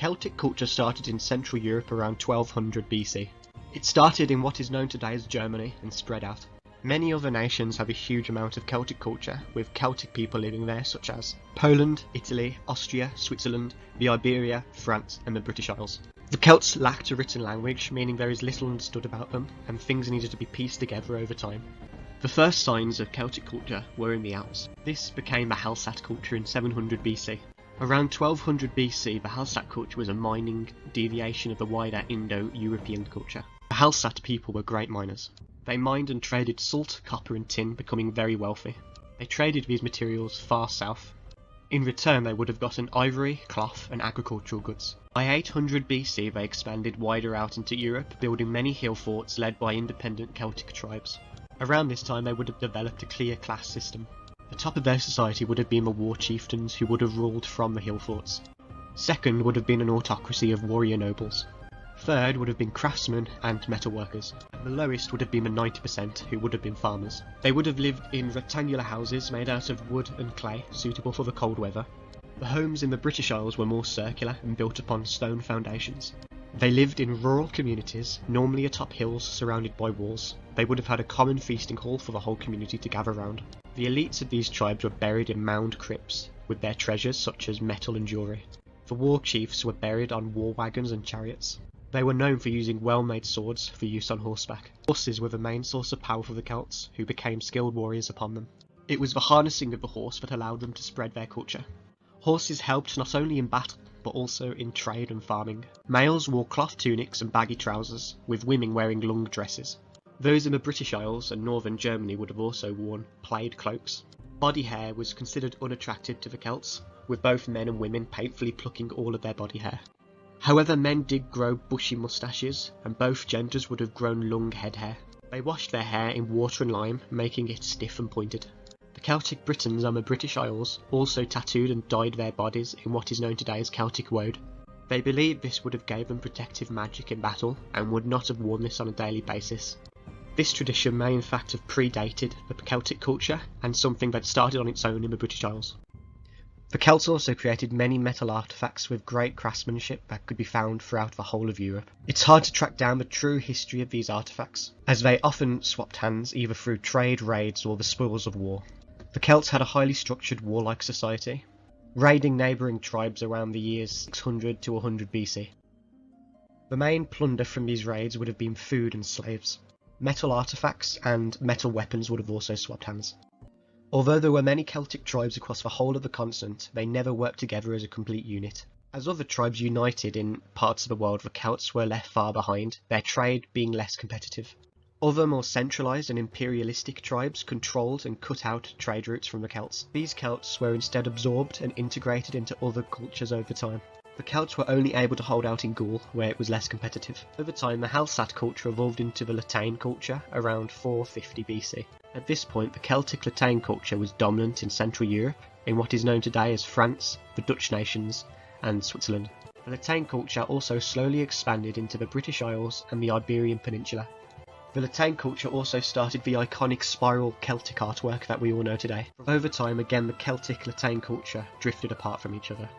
Celtic culture started in Central Europe around 1200 BC. It started in what is known today as Germany and spread out. Many other nations have a huge amount of Celtic culture, with Celtic people living there, such as Poland, Italy, Austria, Switzerland, the Iberia, France and the British Isles. The Celts lacked a written language, meaning there is little understood about them, and things needed to be pieced together over time. The first signs of Celtic culture were in the Alps. This became the Hallstatt culture in 700 BC. Around 1200 BC, the Hallstatt culture was a mining deviation of the wider Indo-European culture. The Hallstatt people were great miners. They mined and traded salt, copper and tin, becoming very wealthy. They traded these materials far south. In return they would have gotten ivory, cloth and agricultural goods. By 800 BC they expanded wider out into Europe, building many hill forts led by independent Celtic tribes. Around this time they would have developed a clear class system. The top of their society would have been the war chieftains who would have ruled from the hill forts. Second would have been an autocracy of warrior nobles. Third would have been craftsmen and metal workers. And the lowest would have been the 90%, who would have been farmers. They would have lived in rectangular houses made out of wood and clay, suitable for the cold weather. The homes in the British Isles were more circular and built upon stone foundations. They lived in rural communities, normally atop hills surrounded by walls. They would have had a common feasting hall for the whole community to gather round. The elites of these tribes were buried in mound crypts, with their treasures such as metal and jewellery. The war chiefs were buried on war wagons and chariots. They were known for using well-made swords for use on horseback. Horses were the main source of power for the Celts, who became skilled warriors upon them. It was the harnessing of the horse that allowed them to spread their culture. Horses helped not only in battle, but also in trade and farming. Males wore cloth tunics and baggy trousers, with women wearing long dresses. Those in the British Isles and northern Germany would have also worn plaid cloaks. Body hair was considered unattractive to the Celts, with both men and women painfully plucking all of their body hair. However, men did grow bushy moustaches, and both genders would have grown long head hair. They washed their hair in water and lime, making it stiff and pointed. The Celtic Britons on the British Isles also tattooed and dyed their bodies in what is known today as Celtic woad. They believed this would have gave them protective magic in battle, and would not have worn this on a daily basis. This tradition may in fact have predated the Celtic culture, and something that started on its own in the British Isles. The Celts also created many metal artefacts with great craftsmanship that could be found throughout the whole of Europe. It's hard to track down the true history of these artefacts, as they often swapped hands either through trade, raids or the spoils of war. The Celts had a highly structured warlike society, raiding neighbouring tribes around the years 600 to 100 BC. The main plunder from these raids would have been food and slaves. Metal artefacts and metal weapons would have also swapped hands. Although there were many Celtic tribes across the whole of the continent, they never worked together as a complete unit. As other tribes united in parts of the world, the Celts were left far behind, their trade being less competitive. Other more centralised and imperialistic tribes controlled and cut out trade routes from the Celts. These Celts were instead absorbed and integrated into other cultures over time. The Celts were only able to hold out in Gaul, where it was less competitive. Over time, the Hallstatt culture evolved into the Latine culture around 450 BC. At this point, the Celtic Latine culture was dominant in Central Europe, in what is known today as France, the Dutch nations, and Switzerland. The Latine culture also slowly expanded into the British Isles and the Iberian Peninsula. The Latine culture also started the iconic spiral Celtic artwork that we all know today. Over time, again, the Celtic Latine culture drifted apart from each other.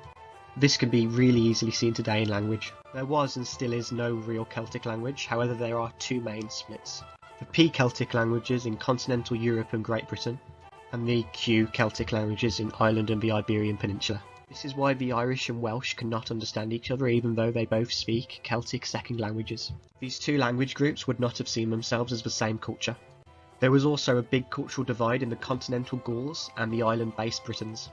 This can be really easily seen today in language. There was and still is no real Celtic language, however there are two main splits. The P-Celtic languages in continental Europe and Great Britain, and the Q-Celtic languages in Ireland and the Iberian Peninsula. This is why the Irish and Welsh cannot understand each other even though they both speak Celtic second languages. These two language groups would not have seen themselves as the same culture. There was also a big cultural divide in the continental Gauls and the island-based Britons.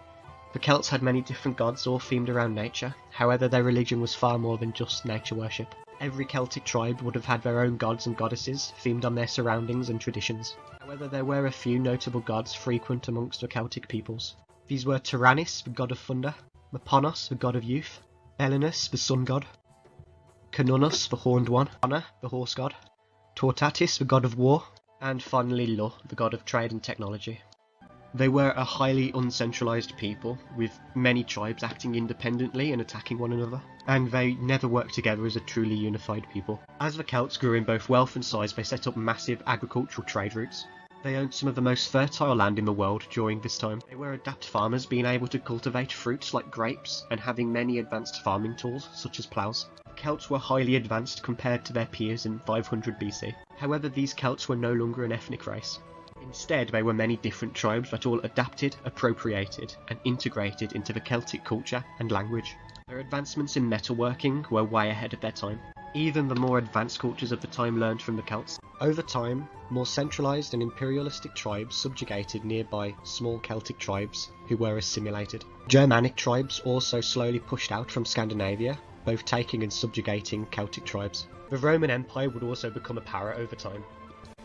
The Celts had many different gods all themed around nature, however their religion was far more than just nature worship. Every Celtic tribe would have had their own gods and goddesses, themed on their surroundings and traditions. However, there were a few notable gods frequent amongst the Celtic peoples. These were Taranis, the god of thunder, Meponos, the god of youth, Belinus, the sun god, Canunnos, the horned one, Honor, the horse god, Tortatis, the god of war, and finally Lo, the god of trade and technology. They were a highly uncentralised people, with many tribes acting independently and attacking one another, and they never worked together as a truly unified people. As the Celts grew in both wealth and size, they set up massive agricultural trade routes. They owned some of the most fertile land in the world during this time. They were adept farmers, being able to cultivate fruits like grapes and having many advanced farming tools such as ploughs. Celts were highly advanced compared to their peers in 500 BC. However, these Celts were no longer an ethnic race. Instead, they were many different tribes that all adapted, appropriated, and integrated into the Celtic culture and language. Their advancements in metalworking were way ahead of their time. Even the more advanced cultures of the time learned from the Celts. Over time, more centralised and imperialistic tribes subjugated nearby small Celtic tribes who were assimilated. Germanic tribes also slowly pushed out from Scandinavia, both taking and subjugating Celtic tribes. The Roman Empire would also become a power over time.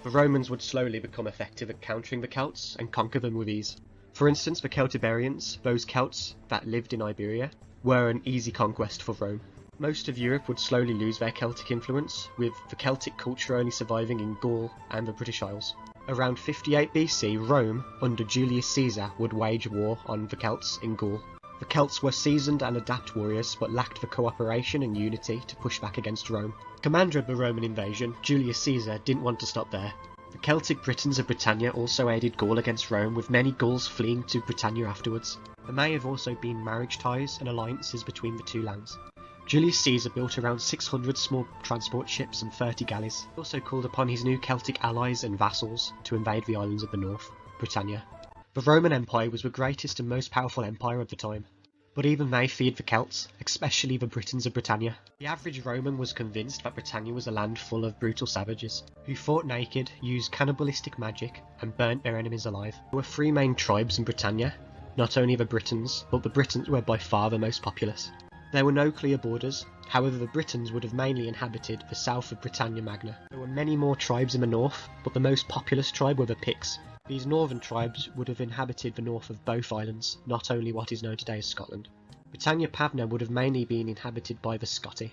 The Romans would slowly become effective at countering the Celts and conquer them with ease. For instance, the Celtiberians, those Celts that lived in Iberia, were an easy conquest for Rome. Most of Europe would slowly lose their Celtic influence, with the Celtic culture only surviving in Gaul and the British Isles. Around 58 BC, Rome, under Julius Caesar, would wage war on the Celts in Gaul. The Celts were seasoned and adept warriors, but lacked the cooperation and unity to push back against Rome. Commander of the Roman invasion, Julius Caesar didn't want to stop there. The Celtic Britons of Britannia also aided Gaul against Rome, with many Gauls fleeing to Britannia afterwards. There may have also been marriage ties and alliances between the two lands. Julius Caesar built around 600 small transport ships and 30 galleys. He also called upon his new Celtic allies and vassals to invade the islands of the north, Britannia. The Roman Empire was the greatest and most powerful empire of the time, but even they feared the Celts, especially the Britons of Britannia. The average Roman was convinced that Britannia was a land full of brutal savages, who fought naked, used cannibalistic magic, and burnt their enemies alive. There were three main tribes in Britannia, not only the Britons, but the Britons were by far the most populous. There were no clear borders, however the Britons would have mainly inhabited the south of Britannia Magna. There were many more tribes in the north, but the most populous tribe were the Picts. These northern tribes would have inhabited the north of both islands, not only what is known today as Scotland. Britannia Pavna would have mainly been inhabited by the Scotti,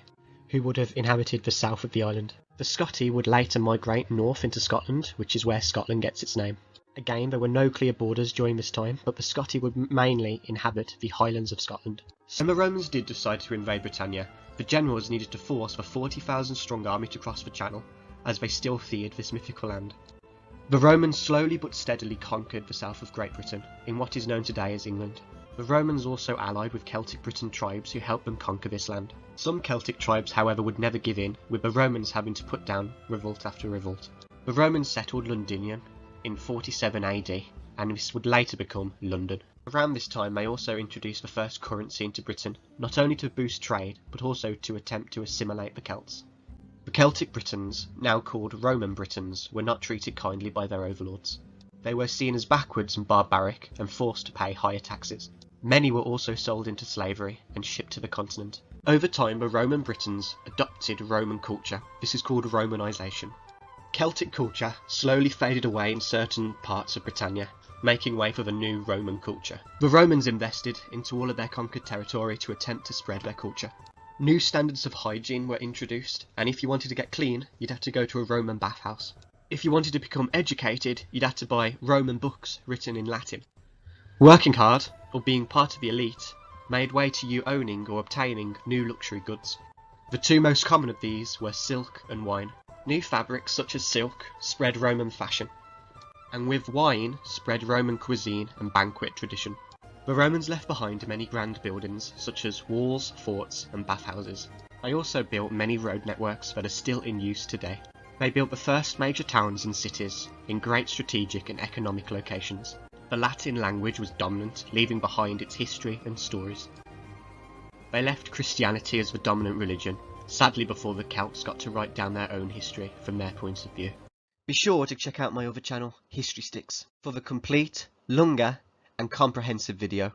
who would have inhabited the south of the island. The Scotti would later migrate north into Scotland, which is where Scotland gets its name. Again, there were no clear borders during this time, but the Scotti would mainly inhabit the Highlands of Scotland. When the Romans did decide to invade Britannia, the generals needed to force a 40,000 strong army to cross the Channel, as they still feared this mythical land. The Romans slowly but steadily conquered the south of Great Britain, in what is known today as England. The Romans also allied with Celtic Briton tribes who helped them conquer this land. Some Celtic tribes, however, would never give in, with the Romans having to put down revolt after revolt. The Romans settled Londinium in 47 AD, and this would later become London. Around this time they also introduced the first currency into Britain, not only to boost trade, but also to attempt to assimilate the Celts. The Celtic Britons, now called Roman Britons, were not treated kindly by their overlords. They were seen as backwards and barbaric, and forced to pay higher taxes. Many were also sold into slavery and shipped to the continent. Over time, the Roman Britons adopted Roman culture. This is called Romanisation. Celtic culture slowly faded away in certain parts of Britannia, making way for the new Roman culture. The Romans invested into all of their conquered territory to attempt to spread their culture. New standards of hygiene were introduced, and if you wanted to get clean, you'd have to go to a Roman bathhouse. If you wanted to become educated, you'd have to buy Roman books written in Latin. Working hard, or being part of the elite, made way to you owning or obtaining new luxury goods. The two most common of these were silk and wine. New fabrics such as silk spread Roman fashion, and with wine spread Roman cuisine and banquet tradition. The Romans left behind many grand buildings such as walls, forts and bathhouses. They also built many road networks that are still in use today. They built the first major towns and cities in great strategic and economic locations. The Latin language was dominant, leaving behind its history and stories. They left Christianity as the dominant religion, sadly before the Celts got to write down their own history from their point of view. Be sure to check out my other channel, History Sticks, for the complete, longer and comprehensive video.